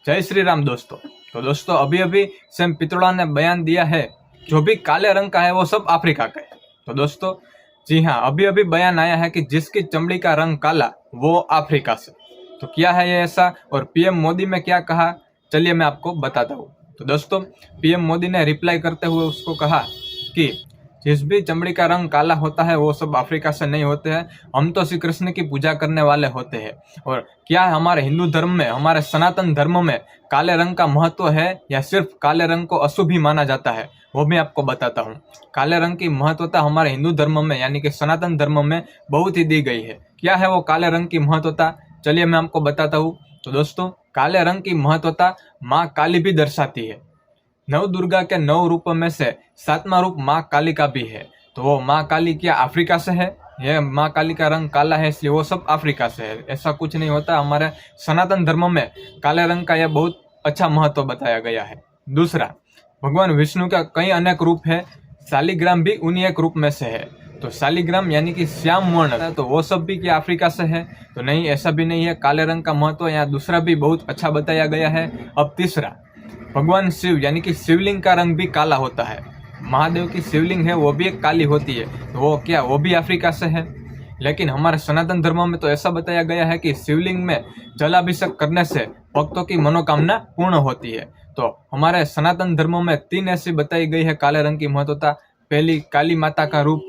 जय श्री राम दोस्तों। तो दोस्तों अभी अभी सैम पित्रोड़ा ने बयान दिया है जो भी काले रंग का है वो सब अफ्रीका का है। तो दोस्तों जी हाँ, अभी अभी बयान आया है कि जिसकी चमड़ी का रंग काला वो अफ्रीका से। तो क्या है ये ऐसा और पीएम मोदी ने क्या कहा, चलिए मैं आपको बताता हूँ। तो दोस्तों पीएम मोदी ने रिप्लाई करते हुए उसको कहा कि जिस भी चमड़ी का रंग काला होता है वो सब अफ्रीका से नहीं होते हैं, हम तो श्री कृष्ण की पूजा करने वाले होते हैं। और क्या है हमारे हिंदू धर्म में, हमारे सनातन धर्म में काले रंग का महत्व है या सिर्फ काले रंग को अशुभ ही माना जाता है, वो भी आपको बताता हूँ। काले रंग की महत्वता हमारे हिंदू धर्म में यानी कि सनातन धर्म में बहुत ही दी गई है। क्या है वो काले रंग की महत्वता, चलिए मैं आपको बताता हूँ। तो दोस्तों काले रंग की महत्वता माँ काली भी दर्शाती है। नव दुर्गा के 9 रूपों में से 7वां रूप माँ काली का भी है। तो वो माँ काली क्या अफ्रीका से है? यह माँ काली का रंग काला है इसलिए वो सब अफ्रीका से है, ऐसा कुछ नहीं होता। हमारे सनातन धर्म में काले रंग का यह बहुत अच्छा महत्व बताया गया है। दूसरा, भगवान विष्णु का कई अनेक रूप है, शालिग्राम भी उन्हीं एक रूप में से है। तो शालिग्राम यानी कि श्याम वर्ण, तो वो सब भी क्या अफ्रीका से है? तो नहीं, ऐसा भी नहीं है। काले रंग का महत्व यहाँ दूसरा भी बहुत अच्छा बताया गया है। अब तीसरा, भगवान शिव यानी कि शिवलिंग का रंग भी काला होता है। महादेव की शिवलिंग है वो भी एक काली होती है, तो वो क्या वो भी अफ्रीका से है? लेकिन हमारे सनातन धर्म में तो ऐसा बताया गया है कि शिवलिंग में जलाभिषेक करने से भक्तों की मनोकामना पूर्ण होती है। तो हमारे सनातन धर्म में 3 ऐसी बताई गई है काले रंग की महत्वता। पहली, काली माता का रूप।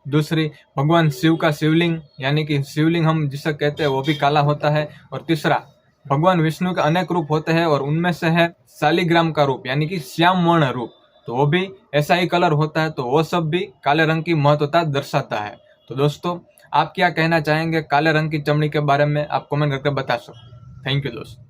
दूसरी, भगवान शिव का शिवलिंग यानी कि शिवलिंग हम जिसे कहते हैं वो भी काला होता है। और तीसरा, भगवान विष्णु के अनेक रूप होते हैं और उनमें से है शालिग्राम का रूप यानी कि श्याम वर्ण रूप, तो वो भी ऐसा ही कलर होता है। तो वो सब भी काले रंग की महत्वता दर्शाता है। तो दोस्तों आप क्या कहना चाहेंगे काले रंग की चमड़ी के बारे में, आप कमेंट करके बता सकते। थैंक यू दोस्तों।